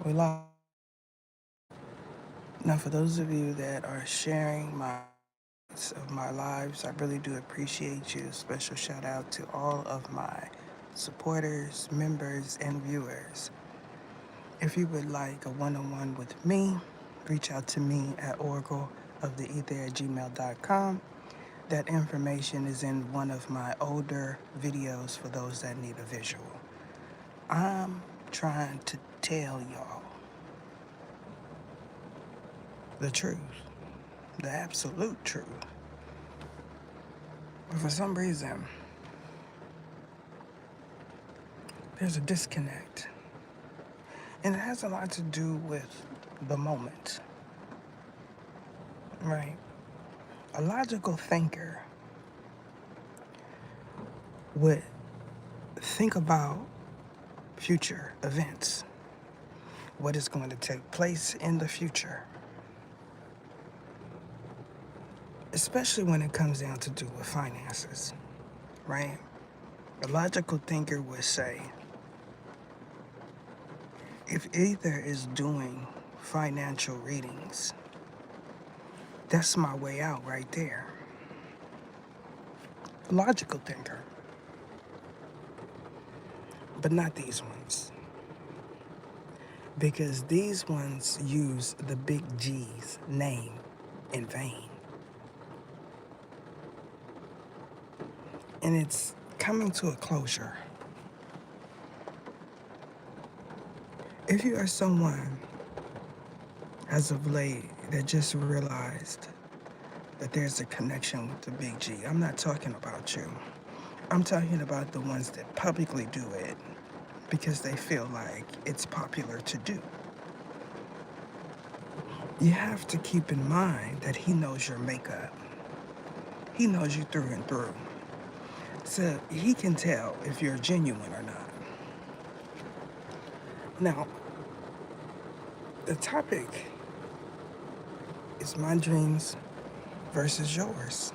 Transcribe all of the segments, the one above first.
We lost. Now, for those of you that are sharing my lives, I really do appreciate you. Special shout out to all of my supporters, members, and viewers. If you would like a one-on-one with me, reach out to me at oracleoftheether@gmail.com. That information is in one of my older videos for those that need a visual. I'm trying to tell y'all the truth, the absolute truth. But for some reason, there's a disconnect. And it has a lot to do with the moment, right? A logical thinker would think about future events, what is going to take place in the future, especially when it comes down to do with finances, right? A logical thinker would say, if Ether is doing financial readings, that's my way out right there. Logical thinker. But not these ones. Because these ones use the big G's name in vain. And it's coming to a closure. If you are someone, as of late, that just realized that there's a connection with the big G, I'm not talking about you. I'm talking about the ones that publicly do it because they feel like it's popular to do. You have to keep in mind that he knows your makeup. He knows you through and through. So he can tell if you're genuine or not. Now, the topic is my dreams versus yours.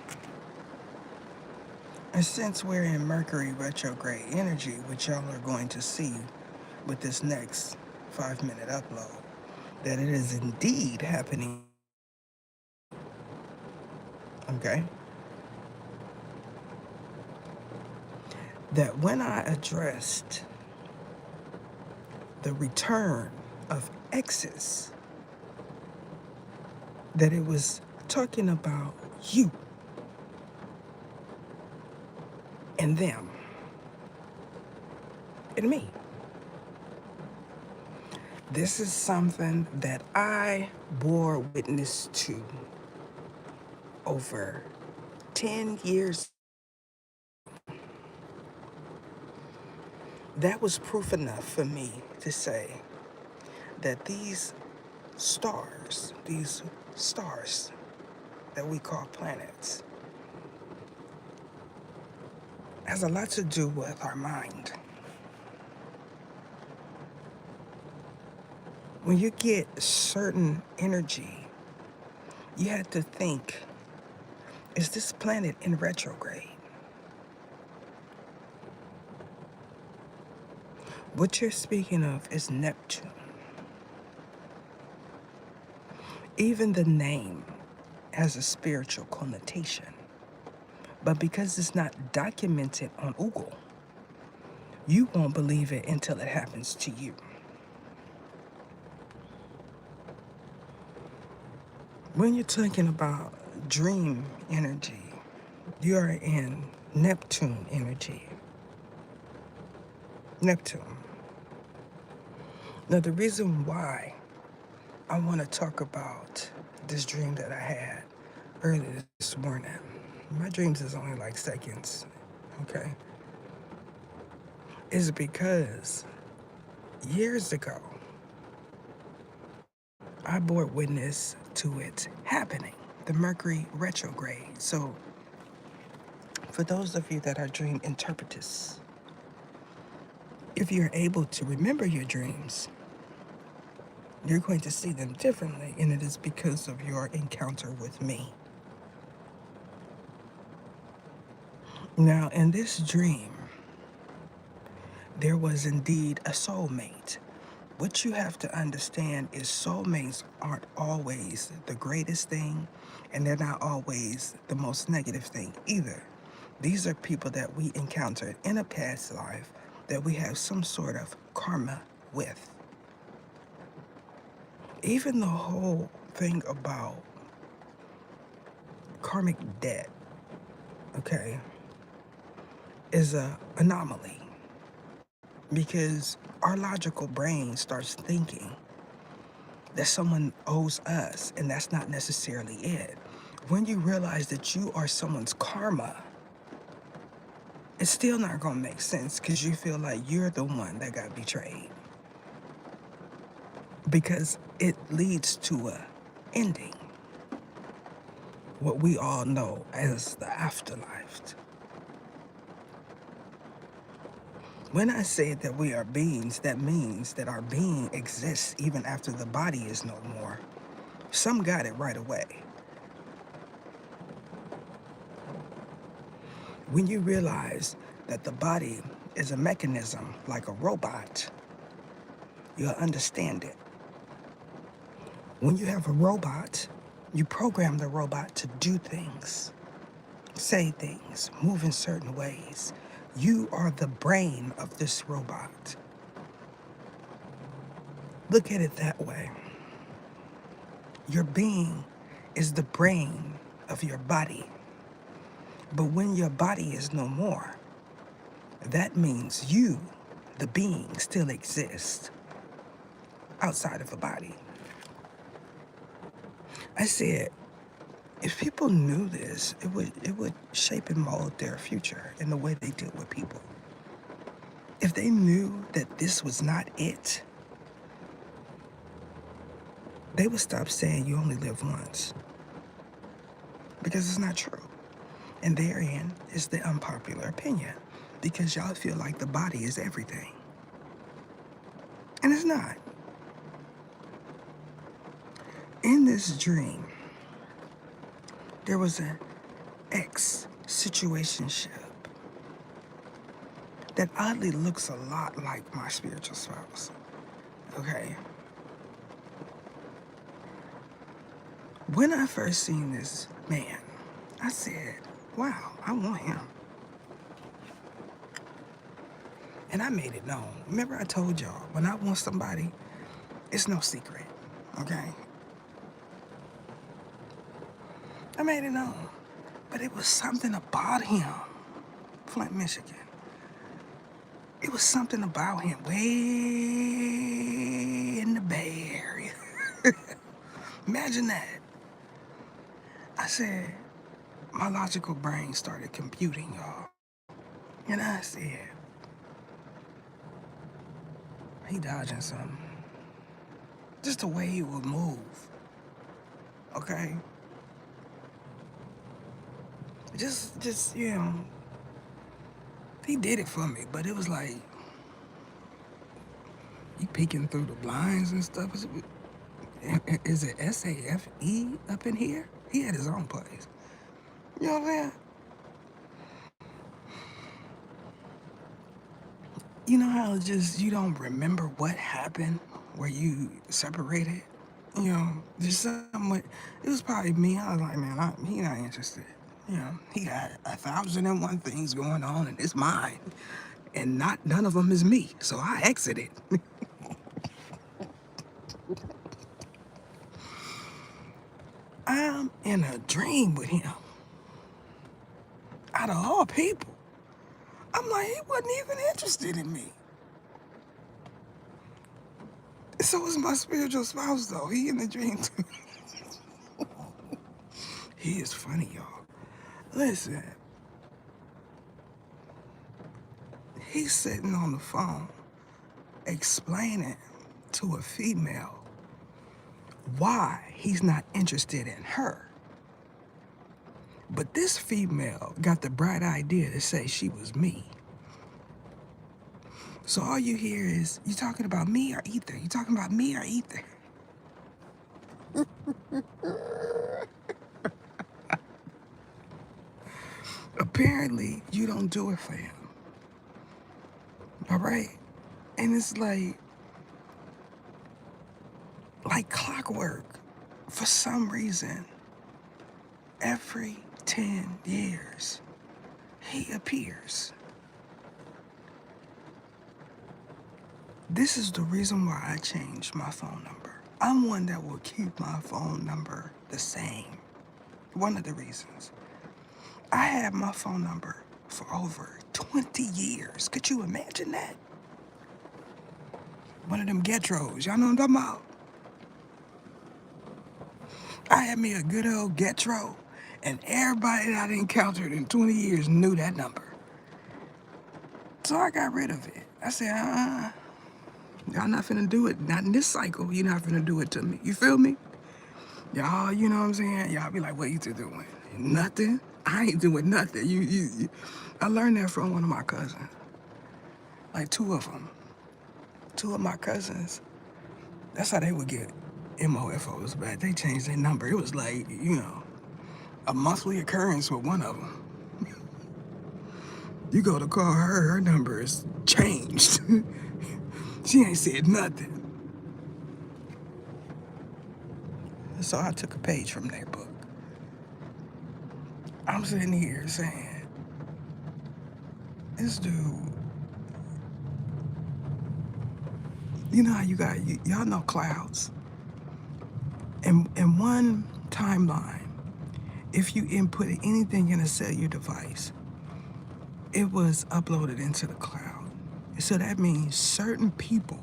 And since we're in Mercury retrograde energy, which y'all are going to see with this next 5-minute upload, that it is indeed happening. Okay? That when I addressed the return of exes, that it was talking about you and them and me. This is something that I bore witness to over 10 years. That was proof enough for me to say that these stars that we call planets, has a lot to do with our mind. When you get certain energy, you have to think, is this planet in retrograde? What you're speaking of is Neptune. Even the name has a spiritual connotation. But because it's not documented on Google, you won't believe it until it happens to you. When you're talking about dream energy, you are in Neptune energy. Neptune. Now, the reason why I want to talk about this dream that I had earlier this morning, my dreams is only like seconds, okay, is because years ago, I bore witness to it happening, the Mercury retrograde. So, for those of you that are dream interpreters, if you're able to remember your dreams, you're going to see them differently, and it is because of your encounter with me. Now, in this dream, there was indeed a soulmate What you have to understand is soulmates aren't always the greatest thing, and they're not always the most negative thing either. These are people that we encountered in a past life that we have some sort of karma with. Even the whole thing about karmic debt, okay, is a anomaly because our logical brain starts thinking that someone owes us, and that's not necessarily it. When you realize that you are someone's karma, it's still not going to make sense because you feel like you're the one that got betrayed because it leads to a ending, what we all know as the afterlife. When I say that we are beings, that means that our being exists even after the body is no more. Some got it right away. When you realize that the body is a mechanism like a robot, you'll understand it. When you have a robot, you program the robot to do things, say things, move in certain ways. You are the brain of this robot. Look at it that way. Your being is the brain of your body. But when your body is no more, that means you, the being, still exists outside of a body. I said, if people knew this, it would shape and mold their future in the way they deal with people. If they knew that this was not it, they would stop saying you only live once. Because it's not true. And therein is the unpopular opinion. Because y'all feel like the body is everything. And it's not. In this dream, there was an ex-situationship that oddly looks a lot like my spiritual spouse. Okay? When I first seen this man, I said, wow, I want him. And I made it known. Remember I told y'all, when I want somebody, it's no secret, okay? I made it known. But it was something about him, Flint, Michigan. It was something about him way in the Bay Area. Imagine that. I said, my logical brain started computing, y'all. And I said, he dodging something. Just the way he would move, okay? Just, you know, he did it for me, but it was like, he peeking through the blinds and stuff. Is it SAFE up in here? He had his own place. You know what I'm saying? You know how just you don't remember what happened where you separated? You know, just something. It was probably me. I was like, man, he not interested. You know, he got 1,001 things going on, and it's mine, and none of them is me. So I exited. I'm in a dream with him. Out of all people, I'm like, he wasn't even interested in me. So was my spiritual spouse, though. He in the dream too. He is funny, y'all. Listen, he's sitting on the phone explaining to a female why he's not interested in her. But this female got the bright idea to say she was me. So all you hear is, you talking about me or Ether? You talking about me or Ether? Apparently, you don't do it for him. All right? And it's like, like clockwork, for some reason, every 10 years, he appears. This is the reason why I changed my phone number. I'm one that will keep my phone number the same. One of the reasons. I had my phone number for over 20 years. Could you imagine that? One of them Getros. Y'all know what I'm talking about? I had me a good old Getro, and everybody that I encountered in 20 years knew that number. So I got rid of it. I said, y'all not finna do it. Not in this cycle. You're not finna do it to me. You feel me? Y'all, you know what I'm saying? Y'all be like, what you doing? Nothing? I ain't doing nothing. I learned that from one of my cousins. Like two of them. Two of my cousins. That's how they would get MOFOs back. They changed their number. It was like, a monthly occurrence with one of them. You go to call her number is changed. She ain't said nothing. So I took a page from their book. I'm sitting here saying, this dude, you know how y'all know clouds. In one timeline, if you input anything in a cellular device, it was uploaded into the cloud. So that means certain people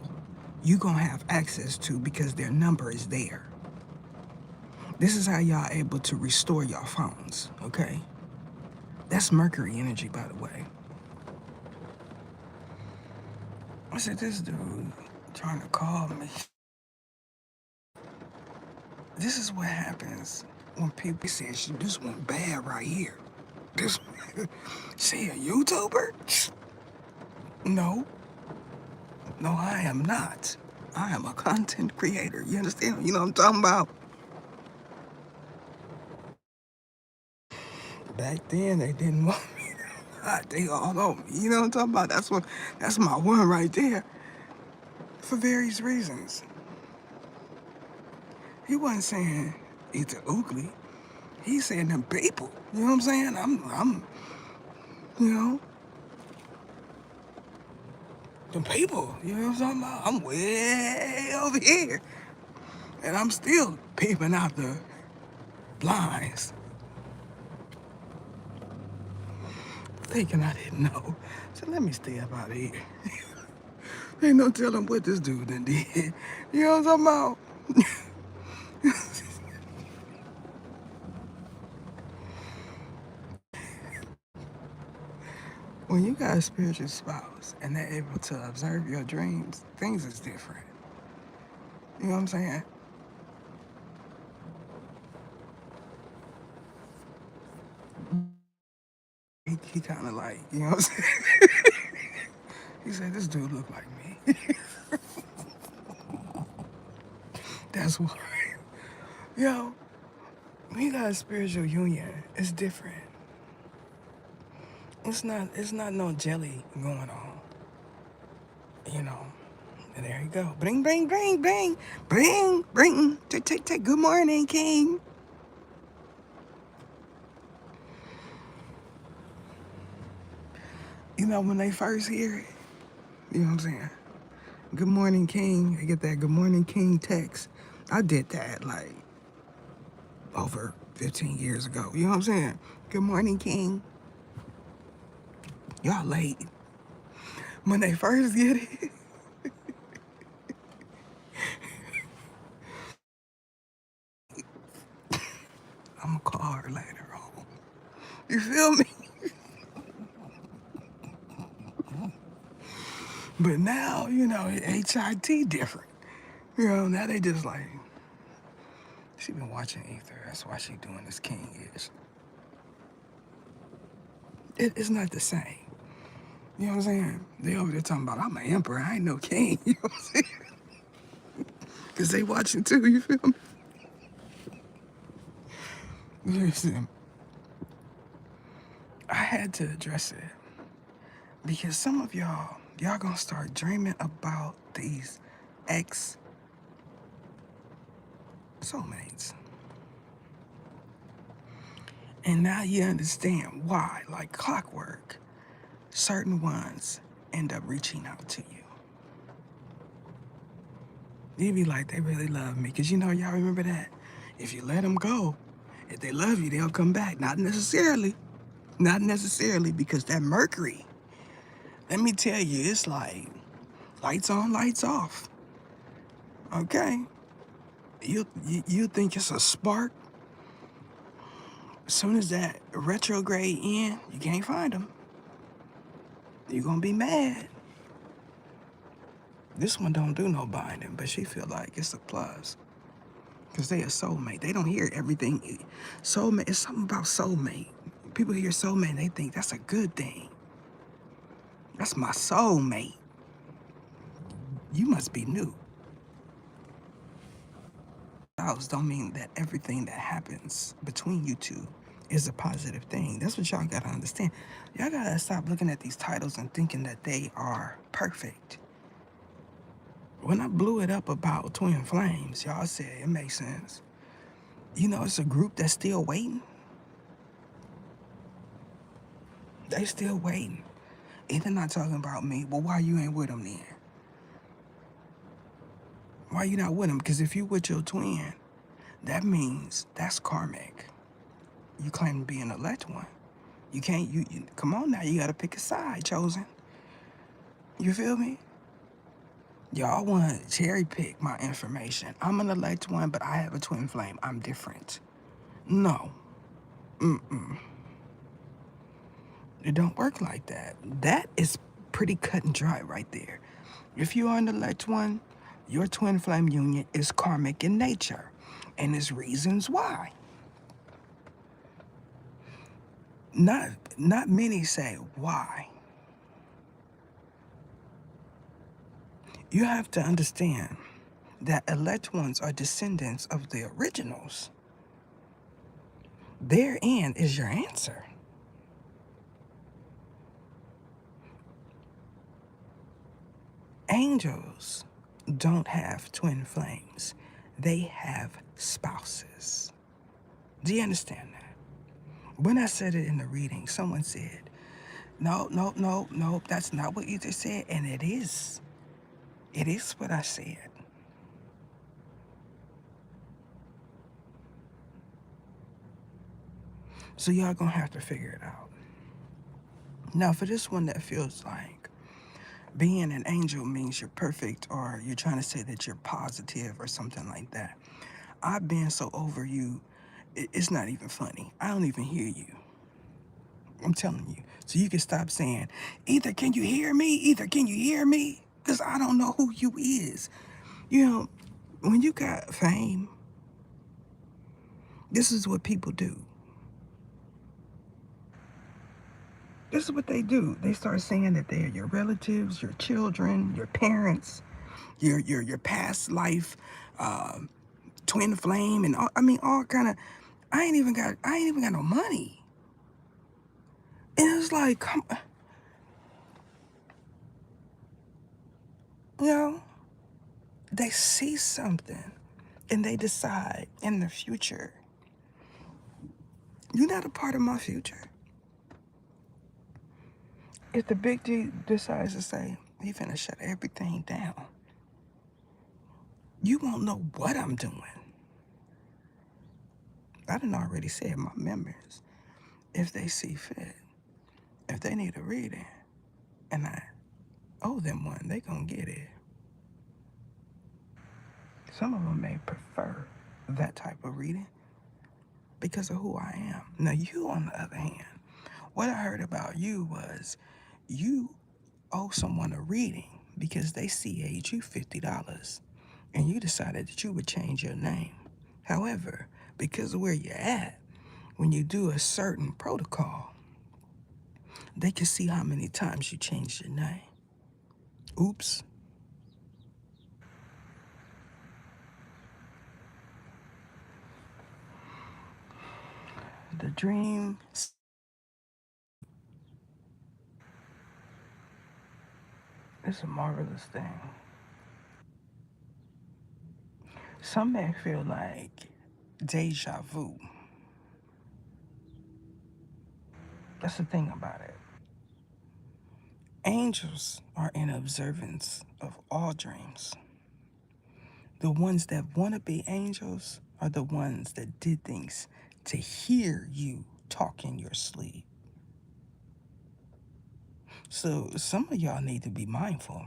you gonna have access to because their number is there. This is how y'all able to restore your phones, okay? That's Mercury energy, by the way. I said, this dude trying to call me. This is what happens when people say, this went bad right here. This, say a YouTuber? No, I am not. I am a content creator. You understand? You know what I'm talking about? Back then, they didn't want me. They all on me. You know what I'm talking about? That's my one right there. For various reasons. He wasn't saying either ugly. He's saying them people. You know what I'm saying? I'm, them people. You know what I'm talking about? I'm way over here. And I'm still peeping out the blinds. Thinking I didn't know. So let me stay up out of here. Ain't no telling what this dude done did. You know what I'm talking about? When you got a spiritual spouse and they're able to observe your dreams, things is different. You know what I'm saying? He kind of like, you know what I'm saying? He said, this dude look like me. That's why. Yo, when you got a spiritual union, it's different. It's not no jelly going on. You know. And there you go. Bring, bring, bring, bring. Bring, bring. Take. Good morning, King. You know, when they first hear it, you know what I'm saying? Good morning, King. I get that good morning, King text. I did that like over 15 years ago. You know what I'm saying? Good morning, King. Y'all late. When they first get it, I'm gonna call her later on. You feel me? But now, HIT different. You know, now they just like, she been watching Ether. That's why she doing this King-ish. It's not the same. You know what I'm saying? They over there talking about, I'm an emperor. I ain't no king. You know what I'm saying? Because they watching too. You feel me? Listen, I had to address it because some of y'all gonna start dreaming about these ex Soulmates. And now you understand why, like clockwork, certain ones end up reaching out to you. You be like, they really love me. Because y'all remember that? If you let them go, if they love you, they'll come back. Not necessarily. Not necessarily, because that Mercury, let me tell you, it's like lights on, lights off. Okay? You think it's a spark? As soon as that retrograde in, you can't find them. You're gonna be mad. This one don't do no binding, but she feel like it's a plus. Because they a soulmate. They don't hear everything. Soulmate, it's something about soulmate. People hear soulmate and they think that's a good thing. That's my soulmate. You must be new. Don't mean that everything that happens between you two is a positive thing. That's what y'all gotta understand. Y'all gotta stop looking at these titles and thinking that they are perfect. When I blew it up about twin flames, y'all said it makes sense. It's a group that's still waiting. They still waiting. Either not talking about me, well, why you ain't with them then? Why you not with them? Because if you with your twin, that means that's karmic. You claim to be an elect one. You can't, you come on now, you gotta pick a side, chosen. You feel me? Y'all want to cherry pick my information. I'm an elect one, but I have a twin flame. I'm different. No, it don't work like that. That is pretty cut and dry right there. If you are an elect one, your twin flame union is karmic in nature, and there's reasons why. Not many say why. You have to understand that elect ones are descendants of the originals. Therein is your answer. Angels don't have twin flames. They have spouses. Do you understand that? When I said it in the reading, someone said, no, no, no, no, that's not what you just said. And it is. It is what I said. So y'all gonna have to figure it out. Now, for this one that feels like being an angel means you're perfect or you're trying to say that you're positive or something like that, I've been so over you, it's not even funny. I don't even hear you. I'm telling you. So you can stop saying, either can you hear me, either can you hear me? Because I don't know who you is. When you got fame, this is what people do. This is what they do. They start saying that they're your relatives, your children, your parents, your past life, uh, twin flame, and all kind of. I ain't even got no money. And it's like, come, you know, they see something, and they decide in the future, you're not a part of my future. If the big D decides to say he finna shut everything down, you won't know what I'm doing. I done already said my members, if they see fit, if they need a reading, and I owe them one, they gonna get it. Some of them may prefer that type of reading because of who I am. Now, you, on the other hand, what I heard about you was you owe someone a reading because they CA'd you $50 and you decided that you would change your name. However, because of where you're at, when you do a certain protocol, they can see how many times you changed your name. Oops. The dream is a marvelous thing. Some may feel like deja vu. That's the thing about it. Angels are in observance of all dreams. The ones that want to be angels are the ones that did things to hear you talk in your sleep. So some of y'all need to be mindful.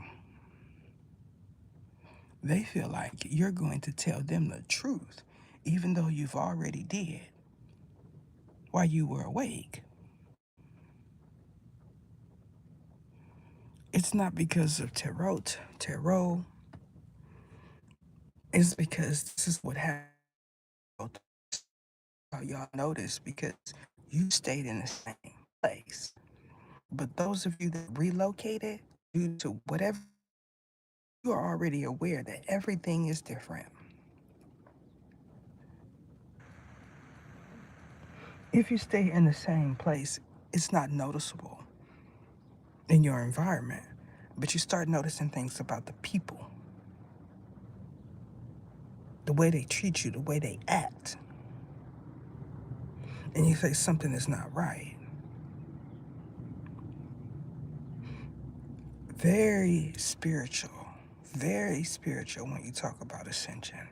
They feel like you're going to tell them the truth, even though you've already did while you were awake. It's not because of tarot. It's because this is what happened. Y'all notice because you stayed in the same place. But those of you that relocated due to whatever, you are already aware that everything is different. If you stay in the same place, it's not noticeable in your environment, but you start noticing things about the people, the way they treat you, the way they act, and you say something is not right. Very spiritual when you talk about ascension.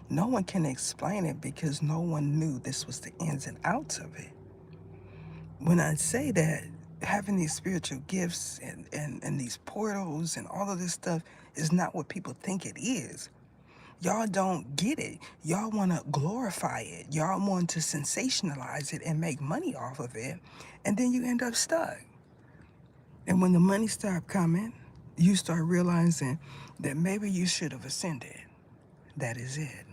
No one can explain it because no one knew this was the ins and outs of it. When I say that, having these spiritual gifts and these portals and all of this stuff is not what people think it is. Y'all don't get it. Y'all want to glorify it. Y'all want to sensationalize it and make money off of it. And then you end up stuck. And when the money stopped coming, you start realizing that maybe you should have ascended. That is it.